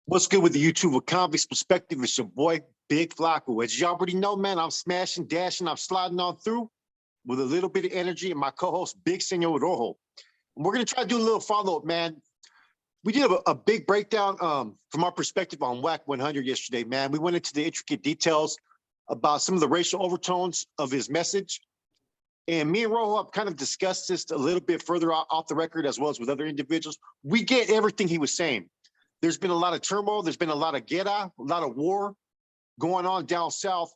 What's good with the YouTube of Convicts Perspective? It's your boy, Big Flacco. As you already know, man, I'm smashing, dashing, I'm sliding on through with a little bit of energy and my co-host, Big Senor Rojo. And we're going to try to do a little follow-up, man. We did a big breakdown from our perspective on WAC 100 yesterday, man. We went into the intricate details about some of the racial overtones of his message. And me and Rojo have kind of discussed this a little bit further off the record, as well as with other individuals. We get everything he was saying. There's been a lot of turmoil. There's been a lot of guerra, a lot of war going on down south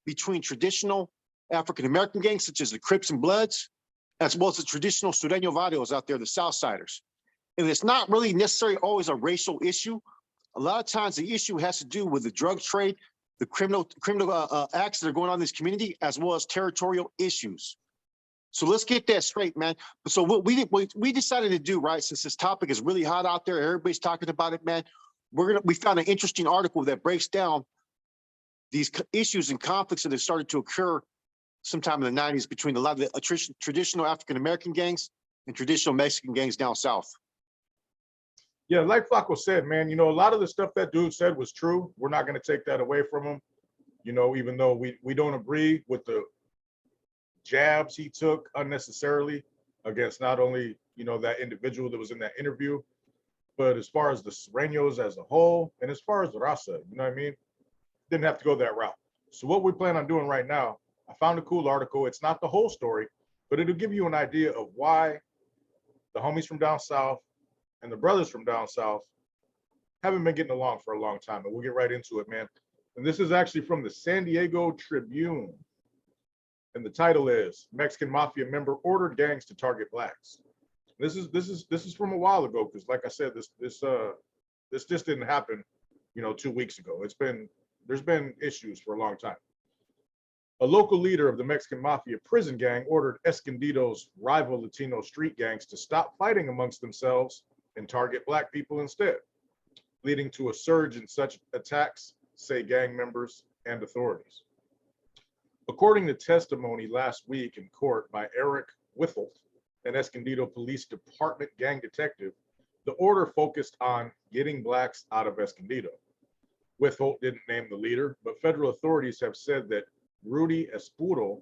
between traditional African-American gangs, such as the Crips and Bloods, as well as the traditional Sureño Varios out there, the Southsiders. And it's not really necessarily always a racial issue. A lot of times the issue has to do with the drug trade, the criminal acts that are going on in this community, as well as territorial issues. So let's get that straight, man. So what we decided to do, right, since this topic is really hot out there, everybody's talking about it, man. We found an interesting article that breaks down these issues and conflicts that have started to occur sometime in the 90s between a lot of the traditional African-American gangs and traditional Mexican gangs down south. Yeah, like Flacco said, man, a lot of the stuff that dude said was true. We're not going to take that away from him, even though we don't agree with the jabs he took unnecessarily against not only, that individual that was in that interview, but as far as the Sureños as a whole, and as far as the Raza, you know what I mean? Didn't have to go that route. So what we plan on doing right now, I found a cool article. It's not the whole story, but it'll give you an idea of why the homies from down south and the brothers from down south haven't been getting along for a long time. And we'll get right into it, man. And this is actually from the San Diego Tribune. And the title is Mexican Mafia Member Ordered Gangs to Target Blacks. This is from a while ago, because like I said, this just didn't happen, 2 weeks ago. There's been issues for a long time. A local leader of the Mexican Mafia prison gang ordered Escondido's rival Latino street gangs to stop fighting amongst themselves and target Black people instead, leading to a surge in such attacks, say gang members and authorities. According to testimony last week in court by Eric Witholt, an Escondido Police Department gang detective, the order focused on getting Blacks out of Escondido. Witholt didn't name the leader, but federal authorities have said that Rudy Espuro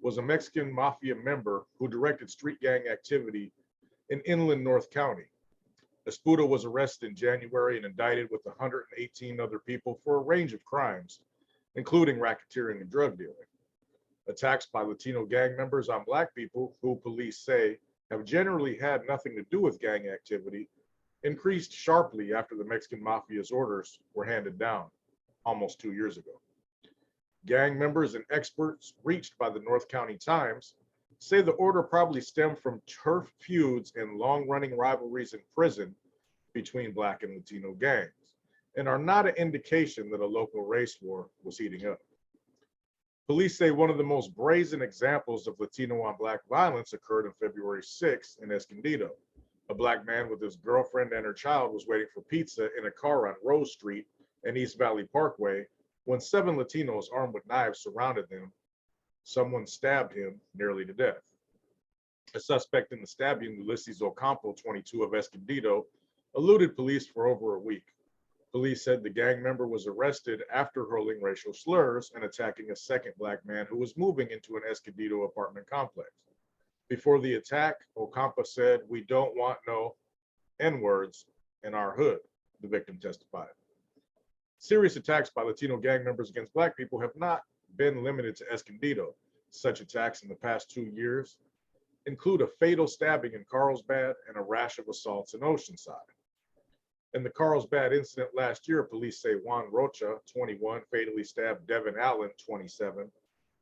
was a Mexican Mafia member who directed street gang activity in inland North County. Espuro was arrested in January and indicted with 118 other people for a range of crimes, including racketeering and drug dealing. Attacks by Latino gang members on Black people, who police say have generally had nothing to do with gang activity, increased sharply after the Mexican Mafia's orders were handed down almost 2 years ago. Gang members and experts reached by the North County Times say the order probably stemmed from turf feuds and long-running rivalries in prison between Black and Latino gangs, and are not an indication that a local race war was heating up. Police say one of the most brazen examples of Latino on Black violence occurred on February 6th in Escondido. A Black man with his girlfriend and her child was waiting for pizza in a car on Rose Street and East Valley Parkway when 7 Latinos armed with knives surrounded them. Someone stabbed him nearly to death. A suspect in the stabbing, Ulysses Ocampo, 22 of Escondido, eluded police for over a week. Police said the gang member was arrested after hurling racial slurs and attacking a second Black man who was moving into an Escondido apartment complex. Before the attack, Ocampo said, "We don't want no N-words in our hood," the victim testified. Serious attacks by Latino gang members against Black people have not been limited to Escondido. Such attacks in the past 2 years include a fatal stabbing in Carlsbad and a rash of assaults in Oceanside. In the Carlsbad incident last year, police say Juan Rocha, 21, fatally stabbed Devin Allen, 27,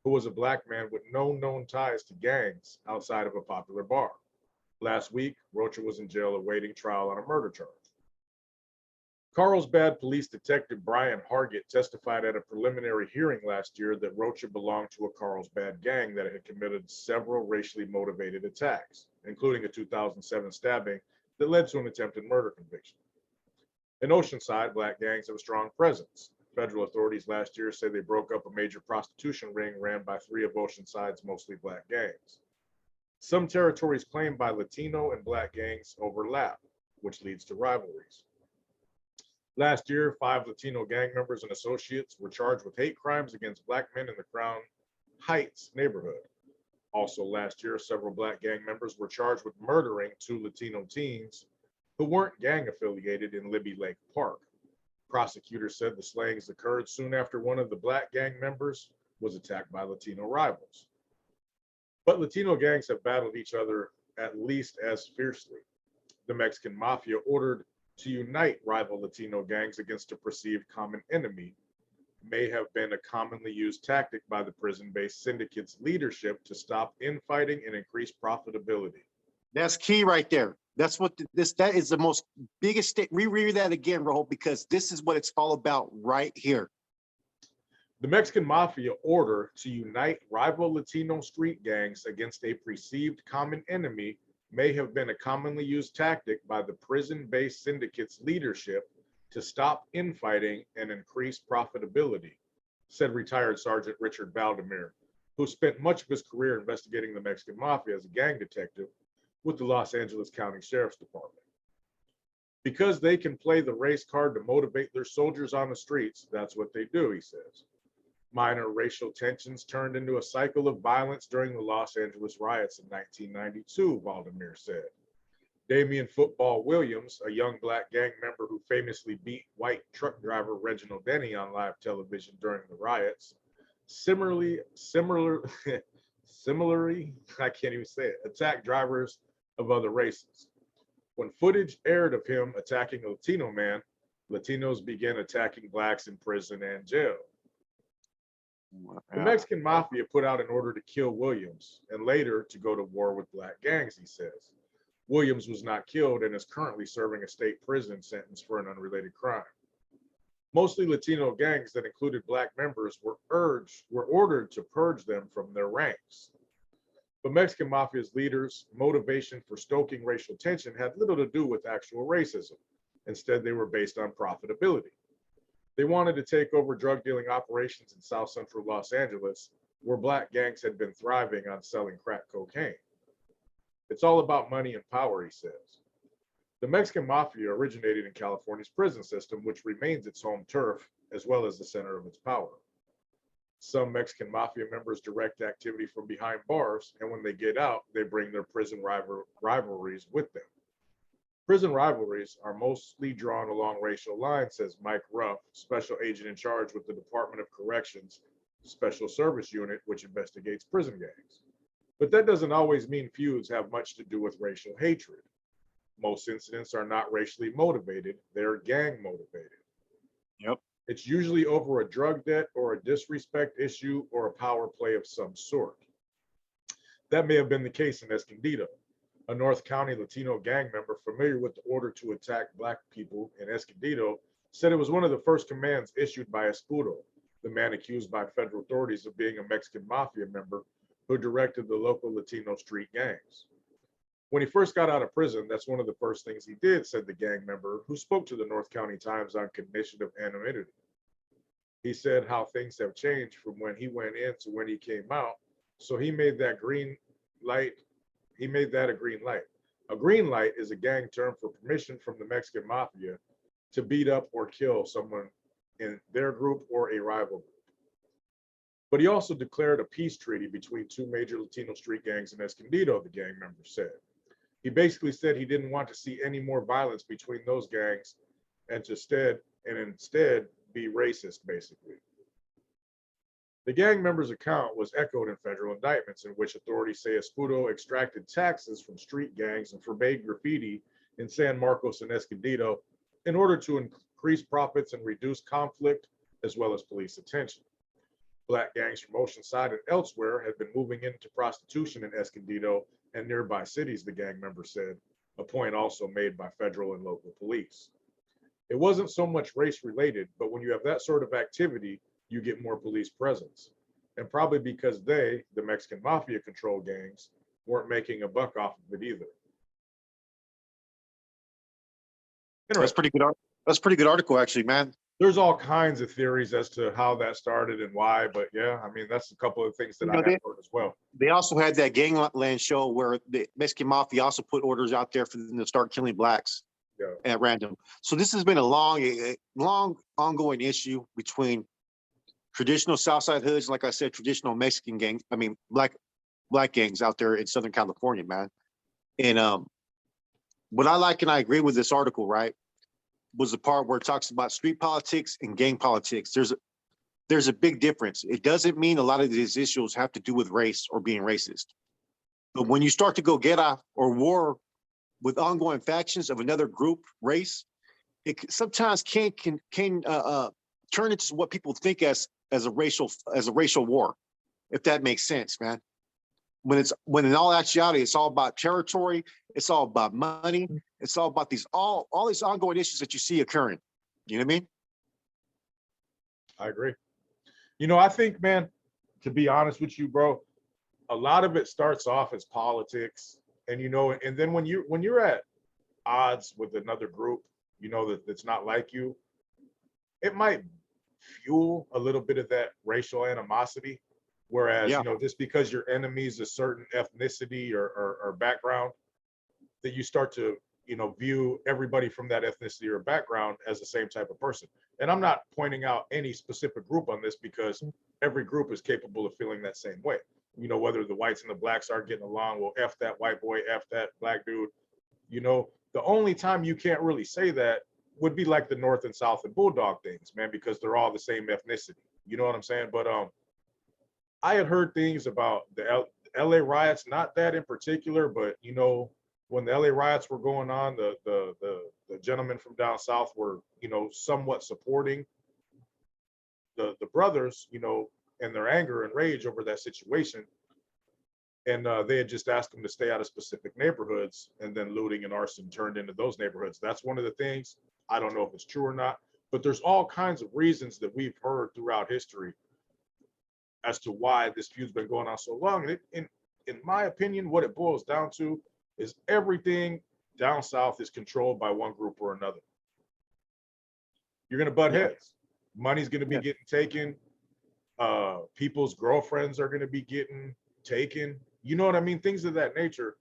who was a Black man with no known ties to gangs outside of a popular bar. Last week, Rocha was in jail awaiting trial on a murder charge. Carlsbad Police Detective Brian Hargett testified at a preliminary hearing last year that Rocha belonged to a Carlsbad gang that had committed several racially motivated attacks, including a 2007 stabbing that led to an attempted murder conviction. In Oceanside, Black gangs have a strong presence. Federal authorities last year say they broke up a major prostitution ring ran by 3 of Oceanside's mostly Black gangs. Some territories claimed by Latino and Black gangs overlap, which leads to rivalries. Last year, 5 Latino gang members and associates were charged with hate crimes against Black men in the Crown Heights neighborhood. Also last year, several Black gang members were charged with murdering 2 Latino teens who weren't gang affiliated in Libby Lake Park. Prosecutors said the slayings occurred soon after one of the Black gang members was attacked by Latino rivals. But Latino gangs have battled each other at least as fiercely. The Mexican Mafia ordered to unite rival Latino gangs against a perceived common enemy may have been a commonly used tactic by the prison-based syndicate's leadership to stop infighting and increase profitability. That's key right there. That's what that is the most biggest state. Reread that again, Rojo, because this is what it's all about right here. The Mexican Mafia order to unite rival Latino street gangs against a perceived common enemy may have been a commonly used tactic by the prison-based syndicate's leadership to stop infighting and increase profitability, said retired Sergeant Richard Valdemir, who spent much of his career investigating the Mexican Mafia as a gang detective with the Los Angeles County Sheriff's Department. Because they can play the race card to motivate their soldiers on the streets, that's what they do, he says. Minor racial tensions turned into a cycle of violence during the Los Angeles riots in 1992, Valdemir said. Damian Football Williams, a young Black gang member who famously beat white truck driver Reginald Denny on live television during the riots, similarly, I can't even say it, attacked drivers of other races. When footage aired of him attacking a Latino man, Latinos began attacking Blacks in prison and jail. The Mexican Mafia put out an order to kill Williams and later to go to war with Black gangs, he says. Williams was not killed and is currently serving a state prison sentence for an unrelated crime. Mostly Latino gangs that included Black members were ordered to purge them from their ranks. But Mexican Mafia's leaders' motivation for stoking racial tension had little to do with actual racism. Instead, they were based on profitability. They wanted to take over drug dealing operations in South Central Los Angeles, where Black gangs had been thriving on selling crack cocaine. It's all about money and power, he says. The Mexican Mafia originated in California's prison system, which remains its home turf, as well as the center of its power. Some Mexican Mafia members direct activity from behind bars, and when they get out, they bring their prison rivalries with them. Prison rivalries are mostly drawn along racial lines, says Mike Ruff, special agent in charge with the Department of Corrections Special Service Unit, which investigates prison gangs. But that doesn't always mean feuds have much to do with racial hatred. Most incidents are not racially motivated, they're gang motivated. Yep. It's usually over a drug debt or a disrespect issue or a power play of some sort. That may have been the case in Escondido. A North County Latino gang member familiar with the order to attack Black people in Escondido said it was one of the first commands issued by Escudo, the man accused by federal authorities of being a Mexican Mafia member who directed the local Latino street gangs. When he first got out of prison, that's one of the first things he did, said the gang member, who spoke to the North County Times on condition of anonymity. He said how things have changed from when he went in to when he came out, so he made that green light. He made that a green light. A green light is a gang term for permission from the Mexican Mafia to beat up or kill someone in their group or a rival group. But he also declared a peace treaty between 2 major Latino street gangs in Escondido, the gang member said. He basically said he didn't want to see any more violence between those gangs and instead be racist, basically. The gang member's account was echoed in federal indictments in which authorities say Escudo extracted taxes from street gangs and forbade graffiti in San Marcos and Escondido in order to increase profits and reduce conflict, as well as police attention. Black gangs from Oceanside and elsewhere had been moving into prostitution in Escondido and nearby cities, the gang member said, a point also made by federal and local police. It wasn't so much race related, but when you have that sort of activity, you get more police presence. And probably because they, the Mexican Mafia controlled gangs, weren't making a buck off of it either. That's pretty good. That's a pretty good article, actually, man. There's all kinds of theories as to how that started and why, but yeah, I mean, that's a couple of things that I have heard as well. They also had that Gangland show where the Mexican Mafia also put orders out there for them to start killing Blacks. Yeah. at random. So this has been a long ongoing issue between traditional Southside hoods, like I said, traditional Mexican gangs. I mean, black gangs out there in Southern California, man. And what I like and I agree with this article, right, was the part where it talks about street politics and gang politics. There's a big difference. It doesn't mean a lot of these issues have to do with race or being racist. But when you start to go get off or war with ongoing factions of another group, race, it sometimes can turn into what people think as a racial war, if that makes sense, man. When in all actuality, it's all about territory, it's all about money, it's all about all these ongoing issues that you see occurring. You know what I mean? I agree. I think, man, to be honest with you, bro, a lot of it starts off as politics, and and then when you're at odds with another group, that's not like you, it might fuel a little bit of that racial animosity. Whereas, Yeah. just because your enemy's a certain ethnicity or background, that you start to, view everybody from that ethnicity or background as the same type of person. And I'm not pointing out any specific group on this because every group is capable of feeling that same way. Whether the whites and the blacks aren't getting along, well, F that white boy, F that black dude. The only time you can't really say that would be like the North and South and Bulldog things, man, because they're all the same ethnicity. You know what I'm saying? But I had heard things about the LA riots, not that in particular, but when the LA riots were going on, the gentlemen from down south were, somewhat supporting the brothers, and their anger and rage over that situation. And they had just asked them to stay out of specific neighborhoods, and then looting and arson turned into those neighborhoods. That's one of the things. I don't know if it's true or not, but there's all kinds of reasons that we've heard throughout history as to why this feud's been going on so long. And in my opinion, what it boils down to is everything down south is controlled by one group or another. You're going to butt heads. Money's going to be getting taken. People's girlfriends are going to be getting taken. You know what I mean? Things of that nature.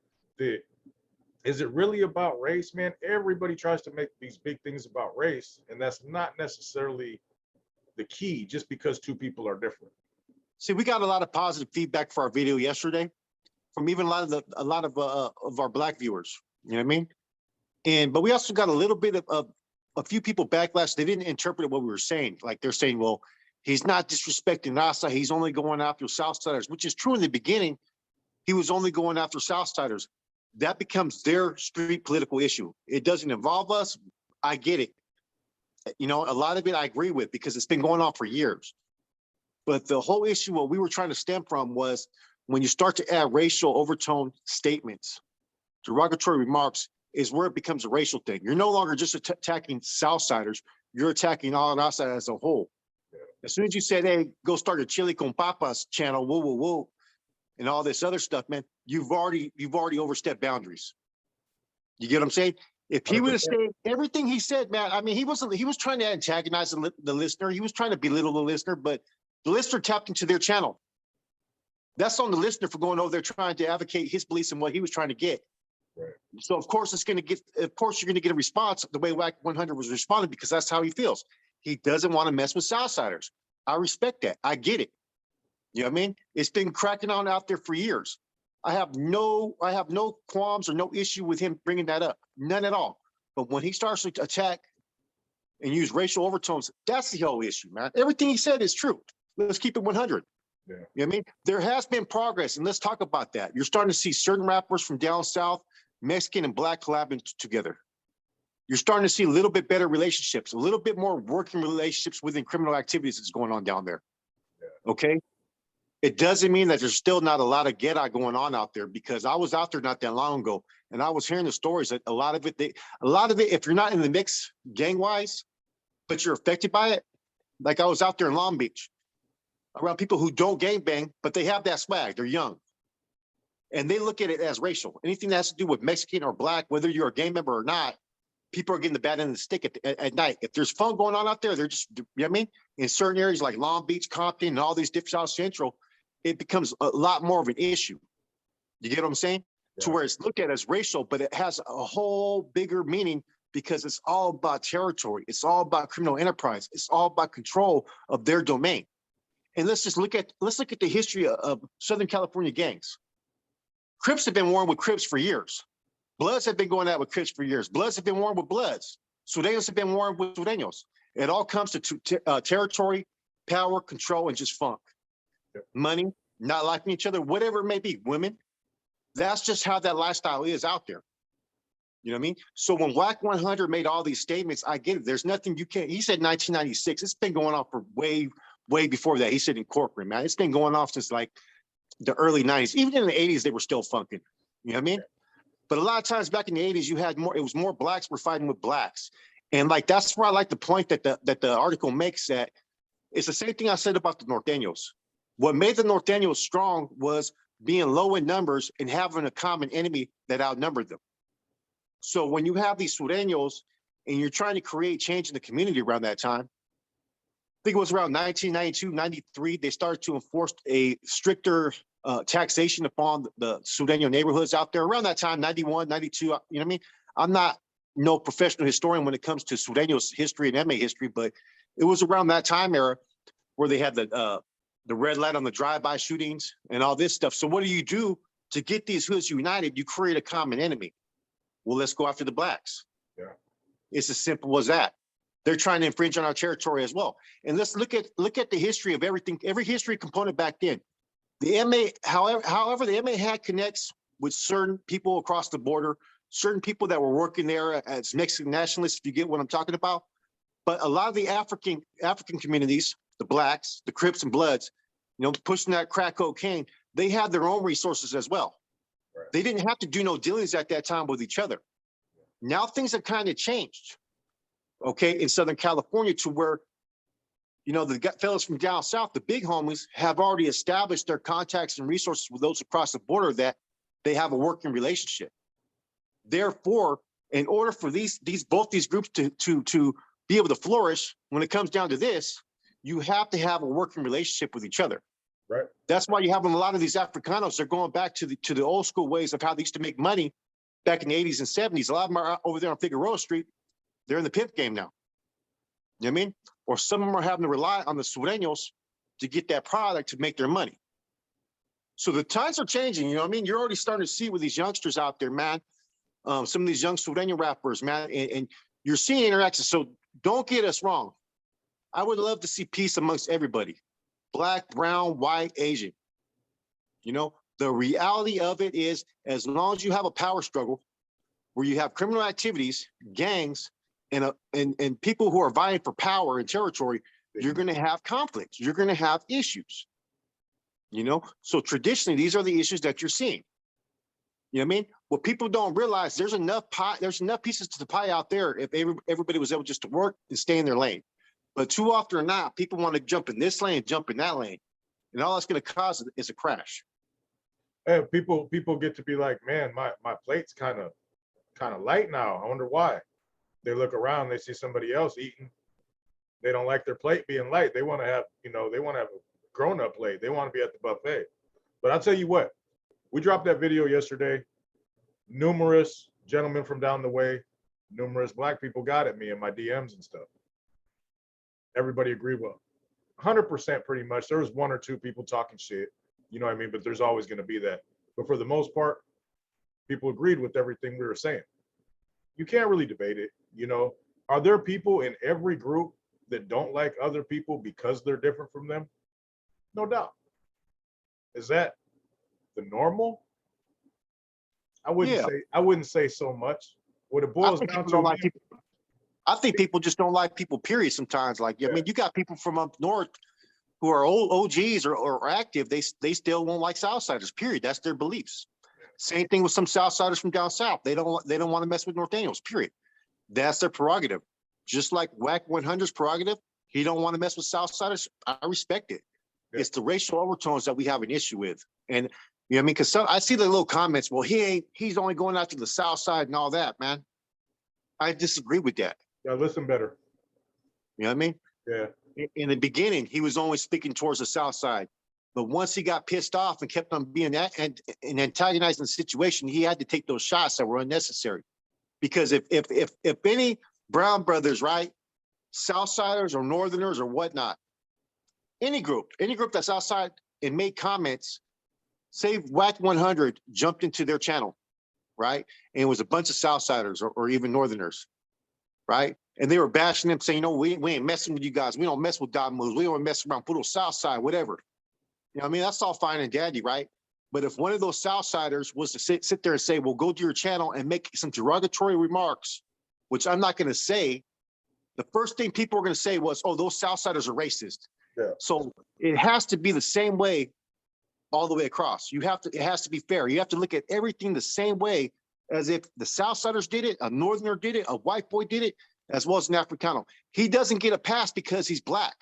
Is it really about race, man? Everybody tries to make these big things about race, and that's not necessarily the key just because two people are different. See, we got a lot of positive feedback for our video yesterday from even a lot of our black viewers. You know what I mean? But we also got a little bit of a few people backlash. They didn't interpret what we were saying. Like they're saying, well, he's not disrespecting Rasa. He's only going after Southsiders, which is true in the beginning. He was only going after Southsiders. That becomes their street political issue. It doesn't involve us. I get it. A lot of it I agree with because it's been going on for years. But the whole issue, what we were trying to stem from was when you start to add racial overtone statements, derogatory remarks is where it becomes a racial thing. You're no longer just attacking Southsiders. You're attacking all Rasa as a whole. As soon as you said, hey, go start a Chili con Papas channel, woo, woo, woo, and all this other stuff, man, you've already overstepped boundaries. You get what I'm saying? If he would have said everything he said, man, I mean, he was trying to antagonize the listener. He was trying to belittle the listener, but the listener tapped into their channel. That's on the listener for going over there trying to advocate his beliefs and what he was trying to get. Right. So of course you're going to get a response the way WAC 100 was responding because that's how he feels. He doesn't want to mess with Southsiders. I respect that. I get it. You know what I mean? It's been cracking on out there for years. I have no qualms or no issue with him bringing that up. None at all. But when he starts to attack and use racial overtones, that's the whole issue, man. Everything he said is true. Let's keep it 100. Yeah. You know what I mean? There has been progress, and let's talk about that. You're starting to see certain rappers from down south, Mexican and black collabing together. You're starting to see a little bit better relationships, a little bit more working relationships within criminal activities that's going on down there. Yeah. Okay? It doesn't mean that there's still not a lot of get out going on out there because I was out there not that long ago and I was hearing the stories that a lot of it, if you're not in the mix gang wise, but you're affected by it. Like I was out there in Long Beach around people who don't gang bang, but they have that swag. They're young and they look at it as racial. Anything that has to do with Mexican or black, whether you're a gang member or not, people are getting the bad end of the stick at night. If there's fun going on out there, they're just, you know what I mean? In certain areas like Long Beach, Compton, and all these different South Central, it becomes a lot more of an issue. You get what I'm saying? Yeah. To where it's looked at as racial, but it has a whole bigger meaning because it's all about territory. It's all about criminal enterprise. It's all about control of their domain. And let's look at the history of Southern California gangs. Crips have been warring with Crips for years. Bloods have been going out with Crips for years. Bloods have been warring with Bloods. Surenos have been warring with Surenos. It all comes to territory, power, control, and just funk. Yep. Money, not liking each other, whatever it may be, women. That's just how that lifestyle is out there. You know what I mean? So when Whack 100 made all these statements, I get it. There's nothing you can't. He said 1996. It's been going on for way before that. He said in corporate, man. It's been going off since like the early 90s. Even in the 80s, they were still funking. You know what I mean? But a lot of times back in the 80s, you had more. It was more blacks were fighting with blacks, and like that's where I like the point that the article makes, that it's the same thing I said about the Norteños. What made the Norteños strong was being low in numbers and having a common enemy that outnumbered them. So when you have these Sureños and you're trying to create change in the community around that time, I think it was around 1992, 93, they started to enforce a stricter taxation upon the Sureño neighborhoods out there. Around that time, 91, 92, you know what I mean? I'm not no professional historian when it comes to Sureños history and MA history, but it was around that time era where they had the red light on the drive-by shootings and all this stuff. So what do you do to get these hoods united? You create a common enemy. Well, let's go after the blacks. Yeah. It's as simple as that. They're trying to infringe on our territory as well. And let's look at the history of everything, every history component back then. The MA, however, the MA had connects with certain people across the border, certain people that were working there as Mexican nationalists, if you get what I'm talking about. But a lot of the African communities, the blacks, the Crips and Bloods, you know, pushing that crack cocaine, they had their own resources as well. Right. They didn't have to do no dealings at that time with each other. Now things have kind of changed, okay, in Southern California, to where, you know, the fellas from down south, the big homies, have already established their contacts and resources with those across the border, that they have a working relationship. Therefore, in order for both these groups to be able to flourish, when it comes down to this, you have to have a working relationship with each other. Right. That's why you have a lot of these Africanos. They're going back to the old school ways of how they used to make money back in the 80s and 70s. A lot of them are over there on Figueroa Street. They're in the pimp game now. You know what I mean? Or some of them are having to rely on the Sureños to get that product to make their money. So the times are changing. You know what I mean? You're already starting to see with these youngsters out there, man. Some of these young Sureño rappers, man, and you're seeing interactions. So don't get us wrong. I would love to see peace amongst everybody. Black, brown, white, Asian. You know, the reality of it is, as long as you have a power struggle where you have criminal activities, gangs, and people who are vying for power and territory, you're going to have conflicts. You're going to have issues. You know, so traditionally, these are the issues that you're seeing. You know what I mean? What people don't realize, there's enough pieces to the pie out there if everybody was able just to work and stay in their lane. But too often or not, people want to jump in this lane, jump in that lane, and all that's going to cause is a crash. And people get to be like, man, my plate's kind of light now. I wonder why. They look around, they see somebody else eating. They don't like their plate being light. They want to have, you know, they want to have a grown-up plate. They want to be at the buffet. But I'll tell you what, we dropped that video yesterday. Numerous gentlemen from down the way, numerous black people got at me in my DMs and stuff. Everybody agreed with 100% pretty much. There was one or two people talking shit, you know what I mean? But there's always going to be that. But for the most part, people agreed with everything we were saying. You can't really debate it, you know? Are there people in every group that don't like other people because they're different from them? No doubt. Is that the normal? I wouldn't say so much. What it boils down to, I think people just don't like people, period, sometimes. Like, yeah. I mean, you got people from up north who are old OGs or active, they still won't like Southsiders, period. That's their beliefs. Same thing with some Southsiders from down south. They don't want to mess with Norteños, period. That's their prerogative. Just like Whack 100's prerogative, he don't want to mess with Southsiders. I respect it. Yeah. It's the racial overtones that we have an issue with. And you know what I mean? Because I see the little comments, well, he's only going after the South Side and all that, man. I disagree with that. Yeah, listen better. You know what I mean? Yeah. In the beginning, he was only speaking towards the South Side. But once he got pissed off and kept on being that and antagonizing the situation, he had to take those shots that were unnecessary. Because if any Brown brothers, right, Southsiders or Northerners or whatnot, any group that's outside and made comments, say Whack 100 jumped into their channel, right, and it was a bunch of Southsiders or even Northerners, right, and they were bashing them, saying, you know, we ain't messing with you guys. We don't mess with dot moves. We don't mess around, put Southside, whatever. You know what I mean? That's all fine and dandy, right? But if one of those Southsiders was to sit there and say, well, go to your channel and make some derogatory remarks, which I'm not going to say, the first thing people are going to say was, oh, those Southsiders are racist. Yeah. So it has to be the same way all the way across. It has to be fair. You have to look at everything the same way as if the Southsiders did it, a Northerner did it, a white boy did it, as well as an Africano. He doesn't get a pass because he's black.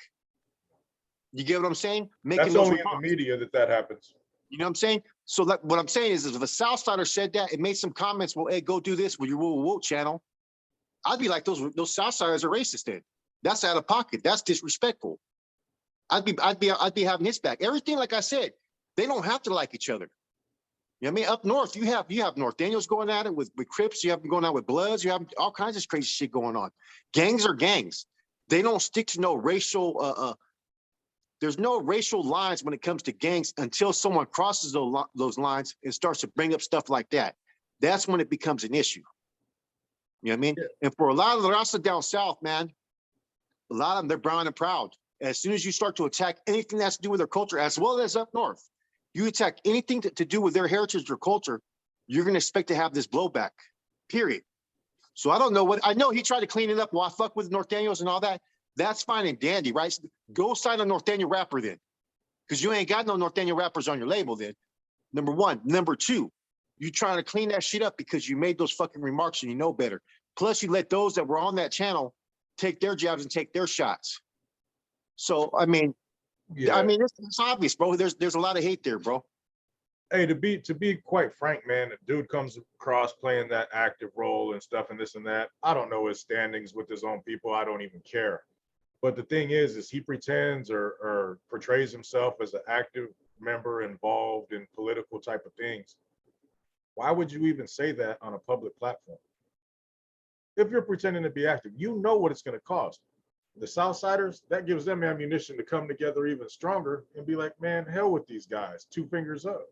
You get what I'm saying? That's only in the media that happens. You know what I'm saying? So what I'm saying is if a Southsider said that and made some comments, well, hey, go do this with your Woo channel, I'd be like, those Southsiders are racist then. That's out of pocket. That's disrespectful. I'd be having his back. Everything, like I said, they don't have to like each other. You know what I mean? Up north, you have North Daniels going at it with Crips, you have them going out with Bloods, you have all kinds of crazy shit going on. Gangs are gangs. They don't stick to no racial there's no racial lines when it comes to gangs until someone crosses those lines and starts to bring up stuff like that. That's when it becomes an issue. You know what I mean? Yeah. And for a lot of the rest of down south, man, a lot of them, they're brown and proud. As soon as you start to attack anything that's to do with their culture, as well as up north, you attack anything to do with their heritage or culture, you're going to expect to have this blowback, period. So I don't know I know he tried to clean it up. Well, I fuck with North Daniels and all that. That's fine and dandy, right? Go sign a North Daniel rapper then, because you ain't got no North Daniel rappers on your label then. Number one. Number two, you trying to clean that shit up because you made those fucking remarks and you know better. Plus, you let those that were on that channel take their jabs and take their shots. So, I mean, yeah. It's obvious, bro. There's a lot of hate there, bro. Hey, to be quite frank, man, the dude comes across playing that active role and stuff and this and that. I don't know his standings with his own people. I don't even care. But the thing is he pretends or portrays himself as an active member involved in political type of things. Why would you even say that on a public platform? If you're pretending to be active, you know what it's going to cost. The Southsiders, that gives them ammunition to come together even stronger and be like, man, hell with these guys, 2 fingers up.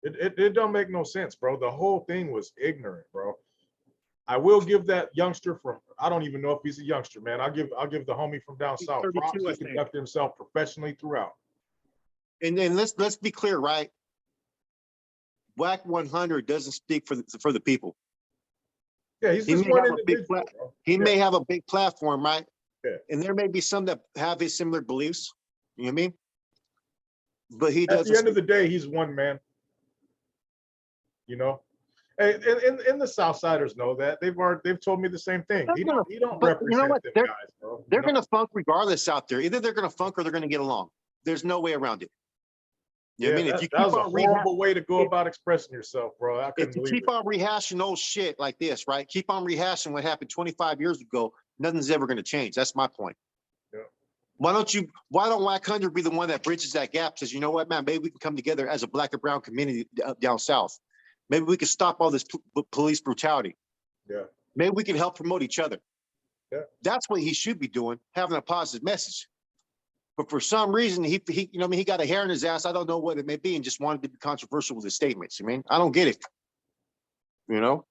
It don't make no sense, bro. The whole thing was ignorant, bro. I will give that youngster from, I don't even know if he's a youngster, man. I'll give the homie from down south props. He conducted himself professionally throughout. And then let's be clear, right? Whack 100 doesn't speak for the people. Yeah, he's just one individual. He may have a big platform, right? Yeah. And there may be some that have his similar beliefs. You know what I mean? But he doesn't. At the end of the day, he's one man. You know, and the Southsiders know that. They've told me the same thing. He don't represent you know what? them guys, bro. They're gonna funk regardless out there. Either they're gonna funk or they're gonna get along. There's no way around it. You know what I mean? If you that was a horrible way to go about expressing yourself, bro. I couldn't believe it. If you keep on rehashing old shit like this, right? Keep on rehashing what happened 25 years ago. Nothing's ever going to change. That's my point. Yeah. Why don't Whack 100 be the one that bridges that gap? Says, you know what, man, maybe we can come together as a black and brown community down south. Maybe we can stop all this police brutality. Yeah. Maybe we can help promote each other. Yeah. That's what he should be doing, having a positive message. But for some reason, he you know, I mean, he got a hair in his ass. I don't know what it may be, and just wanted to be controversial with his statements. I mean, I don't get it. You know.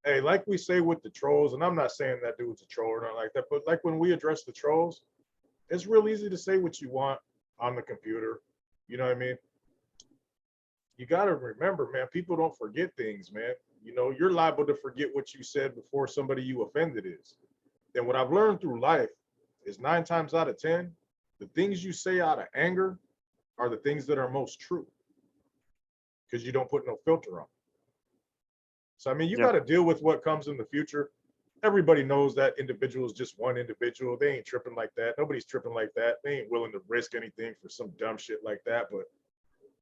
Hey, like we say with the trolls, and I'm not saying that dude's a troll or not like that, but like when we address the trolls, it's real easy to say what you want on the computer. You know what I mean? You got to remember, man, people don't forget things, man. You know, you're liable to forget what you said before somebody you offended is. And what I've learned through life is 9 times out of 10, the things you say out of anger are the things that are most true because you don't put no filter on. So, I mean, you got to deal with what comes in the future. Everybody knows that individual is just one individual. They ain't tripping like that. Nobody's tripping like that. They ain't willing to risk anything for some dumb shit like that. But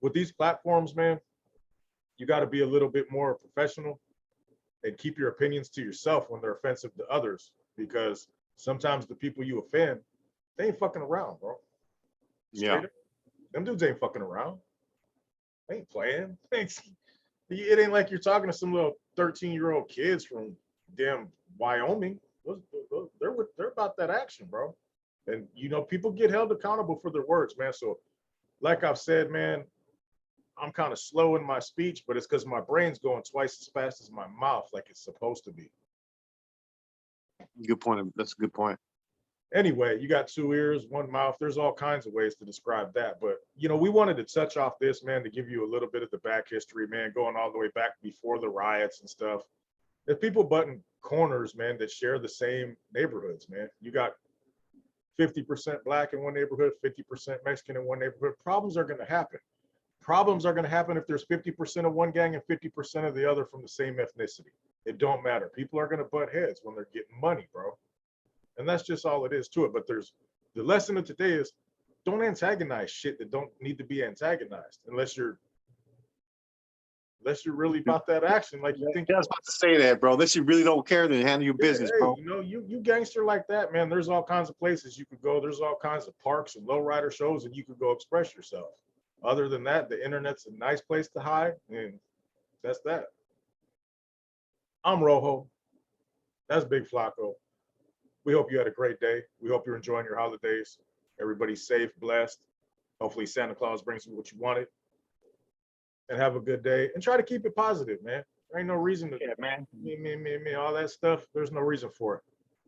with these platforms, man, you got to be a little bit more professional and keep your opinions to yourself when they're offensive to others, because sometimes the people you offend, they ain't fucking around, bro. Yeah. Them dudes ain't fucking around. They ain't playing. It ain't like you're talking to some little 13-year-old kids from damn Wyoming. They're about that action, bro. And you know, people get held accountable for their words, man. So, like I've said, man, I'm kind of slow in my speech, but it's because my brain's going twice as fast as my mouth, like it's supposed to be. Good point. That's a good point. Anyway, you got 2 ears, 1 mouth. There's all kinds of ways to describe that. But, you know, we wanted to touch off this, man, to give you a little bit of the back history, man, going all the way back before the riots and stuff. There's people butting corners, man, that share the same neighborhoods, man. You got 50% black in one neighborhood, 50% Mexican in one neighborhood. Problems are going to happen. Problems are going to happen if there's 50% of one gang and 50% of the other from the same ethnicity. It don't matter. People are going to butt heads when they're getting money, bro. And that's just all it is to it. But there's the lesson of today is don't antagonize shit that don't need to be antagonized unless you're really about that action. Like you think. I was about to say that, bro. Unless you really don't care, then handle your business, hey, bro. you know, you gangster like that, man. There's all kinds of places you could go. There's all kinds of parks and lowrider shows, and you could go express yourself. Other than that, the internet's a nice place to hide, and that's that. I'm Rojo. That's Big Flacco. We hope you had a great day. We hope you're enjoying your holidays. Everybody's safe, blessed. Hopefully Santa Claus brings you what you wanted. And have a good day. And try to keep it positive, man. There ain't no reason to Yeah, man. me, all that stuff. There's no reason for it.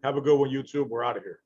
Have a good one, YouTube. We're out of here.